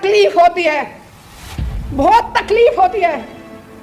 तकलीफ होती है, बहुत तकलीफ होती है,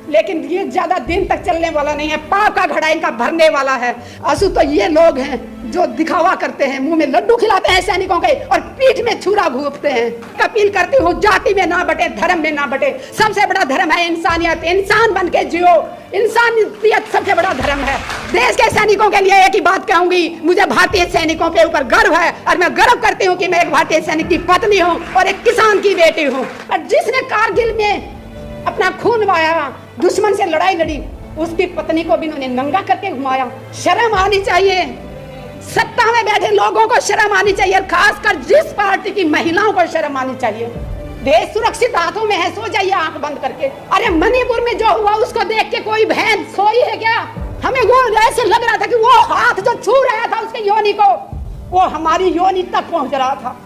लेकिन ये ज्यादा दिन तक चलने वाला नहीं है। पाव का घड़ा इनका भरने वाला है। आंसू तो ये लोग हैं जो दिखावा करते हैं, मुंह में लड्डू खिलाते हैं सैनिकों के और पीठ में छुरा घूंपते हैं। अपील करती हूँ, जाति में ना बटे, धर्म में ना बटे। सबसे बड़ा धर्म है इंसानियत। इंसान बन के जियो, इंसानियत सबसे बड़ा धर्म है। देश के सैनिकों के लिए एक ही बात कहूंगी, मुझे भारतीय सैनिकों के ऊपर गर्व है और मैं गर्व करती हूँ कि मैं एक भारतीय सैनिक की पत्नी हूँ और एक किसान की बेटी हूँ। और जिसने कारगिल में अपना खून बहाया, दुश्मन से लड़ाई लड़ी, उसकी पत्नी को भी उन्होंने नंगा करके घुमाया। शर्म आनी चाहिए, सत्ता में बैठे लोगों को शर्म आनी चाहिए, खासकर जिस पार्टी की महिलाओं को शर्म आनी चाहिए। देश सुरक्षित हाथों में है, सो जाइए आंख बंद करके। अरे मणिपुर में जो हुआ उसको देख के कोई बहन सोई है क्या? हमें वो ऐसे लग रहा था कि वो हाथ जो छू रहा था उसके योनि को, वो हमारी योनि तक पहुंच रहा था।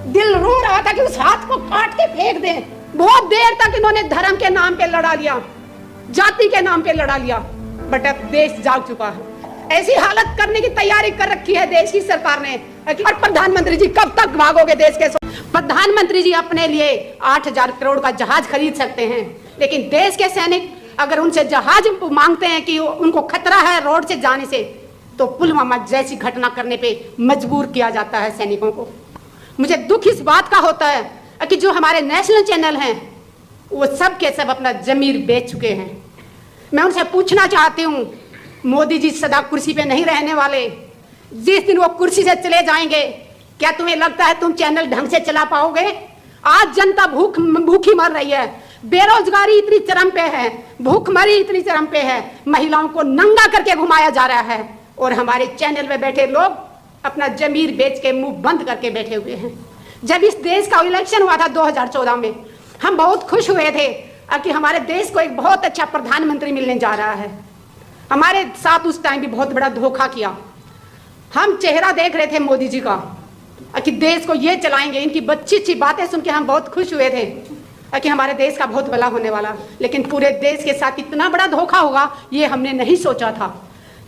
दिल रो रहा था कि उस हाथ को काट के फेंक दें। बहुत देर तक इन्होंने धर्म के नाम पे लड़ा लिया, जाति के नाम पे लड़ा लिया, बट अब देश जाग चुका है। ऐसी हालत करने की तैयारी कर रखी है देश की सरकार ने। और प्रधानमंत्री जी कब तक भागोगे देश के? प्रधानमंत्री जी अपने लिए 8,000 करोड़ का जहाज खरीद सकते हैं, लेकिन देश के सैनिक अगर उनसे जहाज मांगते हैं कि उनको खतरा है रोड से जाने से, तो पुलवामा जैसी घटना करने पे मजबूर किया जाता है सैनिकों को। मुझे दुख इस बात का होता है कि जो हमारे नेशनल चैनल हैं वो सब के सब अपना जमीर बेच चुके हैं। मैं उनसे पूछना चाहती हूँ, मोदी जी सदा कुर्सी पे नहीं रहने वाले। जिस दिन वो कुर्सी से चले जाएंगे, क्या तुम्हें लगता है तुम चैनल ढंग से चला पाओगे? आज जनता भूखी मर रही है, बेरोजगारी इतनी चरम पे है, भूखमरी इतनी चरम पे है, महिलाओं को नंगा करके घुमाया जा रहा है और हमारे चैनल में बैठे लोग अपना जमीर बेच के मुंह बंद करके बैठे हुए हैं। जब इस देश का इलेक्शन हुआ था 2014 में, हम बहुत खुश हुए थे कि हमारे देश को एक बहुत अच्छा प्रधानमंत्री मिलने जा रहा है। हमारे साथ उस टाइम भी बहुत बड़ा धोखा किया। हम चेहरा देख रहे थे मोदी जी का कि देश को ये चलाएंगे। इनकी अच्छी अच्छी बातें सुन के हम बहुत खुश हुए थे कि हमारे देश का बहुत भला होने वाला, लेकिन पूरे देश के साथ इतना बड़ा धोखा होगा ये हमने नहीं सोचा था।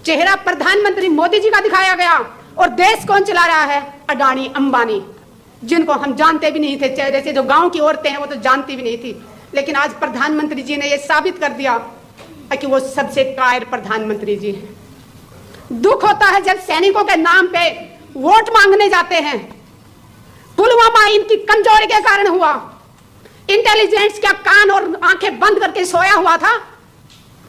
चेहरा प्रधानमंत्री मोदी जी का दिखाया गया और देश कौन चला रहा है? अडानी अंबानी, जिनको हम जानते भी नहीं थे। चेहरे से जो गांव की औरतें हैं वो तो जानती भी नहीं थी, लेकिन आज प्रधानमंत्री जी ने ये साबित कर दिया कि वो सबसे कायर प्रधानमंत्री जी हैं। दुख होता है जब सैनिकों के नाम पे वोट मांगने जाते हैं। पुलवामा इनकी कमजोरी के कारण हुआ। इंटेलिजेंस का कान और आंखें बंद करके सोया हुआ था।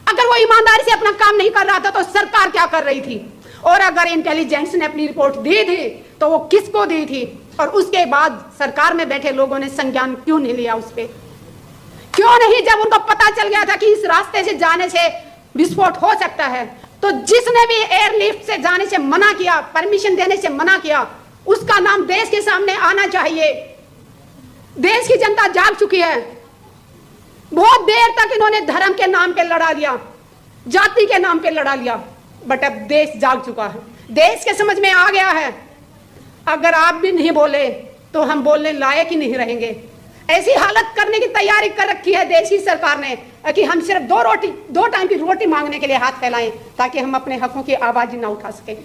अगर वो ईमानदारी से अपना काम नहीं कर रहा था तो सरकार क्या कर रही थी? और अगर इंटेलिजेंस ने अपनी रिपोर्ट दी थी तो वो किसको दी थी? और उसके बाद सरकार में बैठे लोगों ने संज्ञान क्यों नहीं लिया उस पर? क्यों नहीं? जब उनको पता चल गया था कि इस रास्ते से जाने से विस्फोट हो सकता है, तो जिसने भी एयरलिफ्ट से जाने से मना किया, परमिशन देने से मना किया, उसका नाम देश के सामने आना चाहिए। देश की जनता जाग चुकी है। बहुत देर तक इन्होंने धर्म के नाम पे लड़ा लिया, जाति के नाम पे लड़ा लिया, बट अब देश जाग चुका है। देश के समझ में आ गया है, अगर आप भी नहीं बोले तो हम बोलने लायक ही नहीं रहेंगे। ऐसी हालत करने की तैयारी कर रखी है देश की सरकार ने कि हम सिर्फ दो टाइम की रोटी मांगने के लिए हाथ फैलाएं ताकि हम अपने हकों की आवाज ना उठा सकें।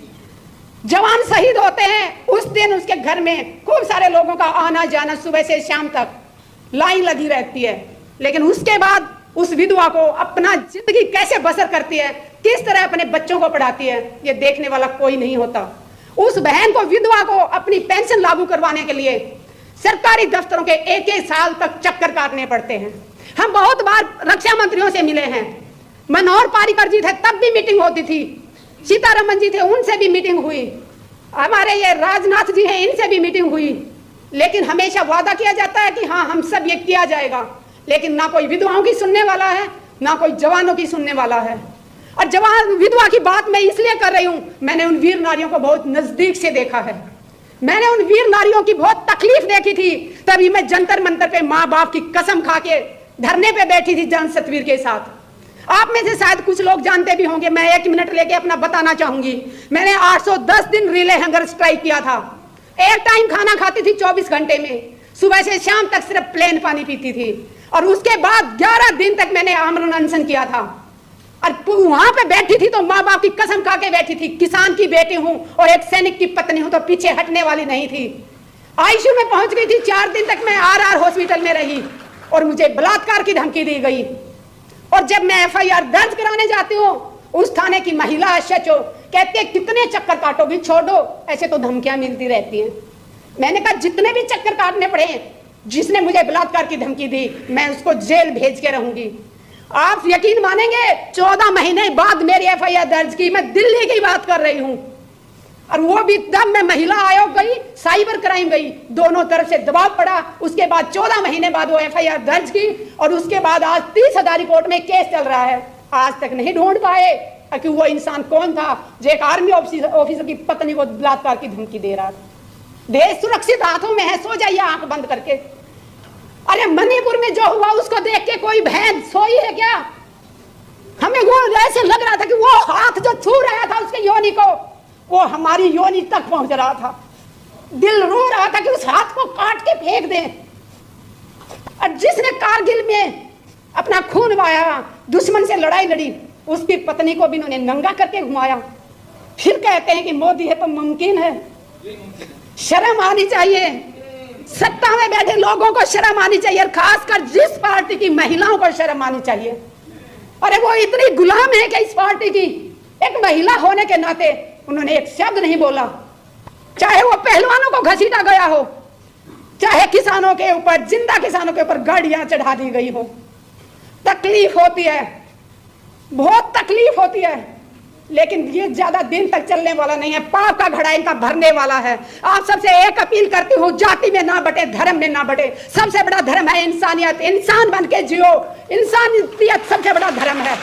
जवान शहीद होते हैं उस दिन उसके घर में खूब सारे लोगों का आना जाना, सुबह से शाम तक लाइन लगी रहती है, लेकिन उसके बाद उस विधवा को अपना जिंदगी कैसे बसर करती है, किस तरह अपने बच्चों को पढ़ाती है, ये देखने वाला कोई नहीं होता। उस बहन को, विधवा को अपनी पेंशन लागू करवाने के लिए सरकारी दफ्तरों के एक साल तक चक्कर काटने पड़ते हैं। हम बहुत बार रक्षा मंत्रियों से मिले हैं। मनोहर पारिकर जी थे तब भी मीटिंग होती थी, सीतारमन जी थे उनसे भी मीटिंग हुई, हमारे ये राजनाथ जी हैं इनसे भी मीटिंग हुई, लेकिन हमेशा वादा किया जाता है कि हाँ हम सब ये किया जाएगा, लेकिन ना कोई विधवाओं की सुनने वाला है ना कोई जवानों की सुनने वाला है। और जवान विधवा की बात मैं इसलिए कर रही हूं, मैंने उन वीर नारियों को बहुत नजदीक से देखा है। मैंने उन वीर नारियों की बहुत तकलीफ देखी थी, तभी मैं जंतर मंतर पे माँ बाप की कसम खा के धरने पे बैठी थी जन सतवीर के साथ। आप में से शायद कुछ लोग जानते भी होंगे, मैं 1 मिनट लेके अपना बताना चाहूंगी। मैंने 810 दिन रिले हंगर स्ट्राइक किया था। एक टाइम खाना खाती थी 24 घंटे में, सुबह से शाम तक सिर्फ प्लेन पानी पीती थी, और उसके बाद 11 दिन तक मैंने आमरण अनशन किया था। और वहां पे बैठी थी तो माँ बाप की कसम खा के बैठी थी, किसान की बेटी हूं और एक सैनिक की पत्नी हूं तो पीछे हटने वाली नहीं थी। आईसीयू में पहुंच गई थी। 4 दिन तक मैं आरआर हॉस्पिटल में रही और मुझे बलात्कार की धमकी दी गई। और जब मैं एफआईआर दर्ज कराने जाती हूँ, उस थाने की महिला एसएचओ कहती है कितने चक्कर काटोगी, छोड़ दो, ऐसे तो धमकियां मिलती रहती हैं। मैंने कहा जितने भी चक्कर काटने पड़े, जिसने मुझे बलात्कार की धमकी दी मैं उसको जेल भेज के रहूंगी। आप यकीन मानेंगे 14 महीने बाद मेरी एफआईआर दर्ज की। मैं दिल्ली की बात कर रही हूं, और वो भी तब मैं महिला आयोग गई, साइबर क्राइम गई, दोनों तरफ से दबाव पड़ा। उसके बाद 14 महीने बाद वो एफआईआर दर्ज की, और उसके बाद आज 30,000 कोर्ट में केस चल रहा है। आज तक नहीं ढूंढ पाए कि वो इंसान कौन था जो एक आर्मी ऑफिसर की पत्नी को बलात्कार की धमकी दे रहा था। देश सुरक्षित हाथों में है, सो जाइए आंख बंद करके। अरे मणिपुर में जो हुआ उसको देख के कोई बहन सोई है क्या? हमें वो ऐसे लग रहा था कि वो हाथ जो छू रहा था उसके योनि को, वो हमारी योनि तक पहुंच रहा था। दिल रो रहा था कि उस हाथ को काट के फेंक दें। और जिसने कारगिल में अपना खून बहाया, दुश्मन से लड़ाई लड़ी, उसकी पत्नी को भी उन्होंने नंगा करके घुमाया। फिर कहते हैं कि मोदी है तो मुमकिन है। शर्म आनी चाहिए, सत्ता में बैठे लोगों को शर्म आनी चाहिए, और खासकर जिस पार्टी की महिलाओं को शर्म आनी चाहिए। अरे वो इतनी गुलाम है कि इस पार्टी की, एक महिला होने के नाते उन्होंने एक शब्द नहीं बोला। चाहे वो पहलवानों को घसीटा गया हो, चाहे किसानों के ऊपर, जिंदा किसानों के ऊपर गाड़ियां चढ़ा दी गई हो। तकलीफ होती है, बहुत तकलीफ होती है, लेकिन ये ज्यादा दिन तक चलने वाला नहीं है। पाप का घड़ा इनका भरने वाला है। आप सबसे एक अपील करती हूँ, जाति में ना बटे, धर्म में ना बटे। सबसे बड़ा धर्म है इंसानियत। इंसान बन के जियो, इंसानियत सबसे बड़ा धर्म है।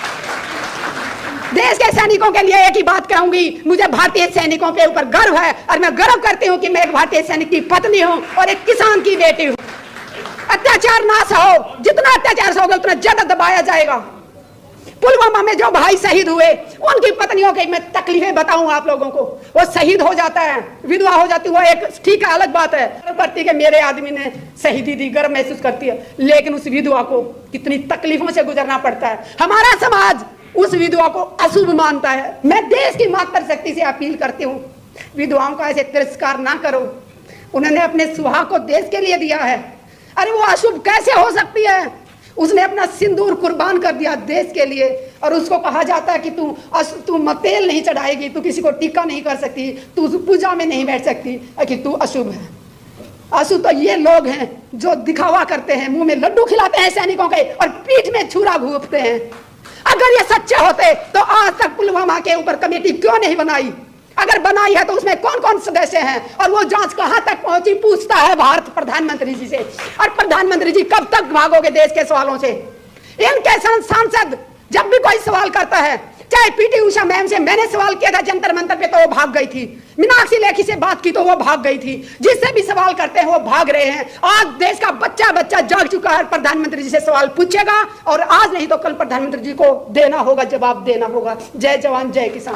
देश के सैनिकों के लिए एक ही बात कहूंगी, मुझे भारतीय सैनिकों के ऊपर गर्व है, और मैं गर्व करती हूँ कि मैं एक भारतीय सैनिक की पत्नी हूँ और एक किसान की बेटी हूँ। अत्याचार ना सहो, जितना अत्याचार सहोगे उतना ज्यादा दबाया जाएगा। पुलवामा में जो भाई शहीद हुए, उनकी पत्नियों की मैं तकलीफें बताऊं आप लोगों को। वो शहीद हो जाता है, विधवा हो जाती है, वो एक ठीक है, अलग बात है, करती कि मेरे आदमी ने शहीदी दी, गर्व महसूस करती है। लेकिन उस विधवा को कितनी तकलीफों से गुजरना पड़ता है। हमारा समाज उस विधवा को अशुभ मानता है। मैं देश की मातृशक्ति से अपील करती हूँ, विधवाओं का ऐसे तिरस्कार ना करो। उन्होंने अपने सुहाग को देश के लिए दिया है। अरे वो अशुभ कैसे हो सकती है? उसने अपना सिंदूर कुर्बान कर दिया देश के लिए, और उसको कहा जाता है कि तू तेल नहीं चढ़ाएगी, तू किसी को टीका नहीं कर सकती, तू पूजा में नहीं बैठ सकती, कि तू अशुभ है। अशुभ तो ये लोग हैं जो दिखावा करते हैं, मुंह में लड्डू खिलाते हैं सैनिकों के और पीठ में छुरा घूंपते हैं। अगर ये सच्चे होते तो आज तक पुलवामा के ऊपर कमेटी क्यों नहीं बनाई? अगर बनाई है तो उसमें कौन कौन सदस्य हैं, और वो जांच कहां तक पहुंची, पूछता है भारत प्रधानमंत्री जी से। और प्रधानमंत्री जी कब तक भागोगे देश के सवालों से? इनके सांसद जब भी कोई सवाल करता है, चाहे पीटी उषा मैम से मैंने सवाल किया था जंतर मंतर पे तो वो भाग गई थी, मीनाक्षी लेखी से बात की तो वो भाग गई थी, जिससे भी सवाल करते हैं वो भाग रहे हैं। आज देश का बच्चा बच्चा जाग चुका है, प्रधानमंत्री जी से सवाल पूछेगा, और आज नहीं तो कल प्रधानमंत्री जी को देना होगा, जवाब देना होगा। जय जवान जय किसान।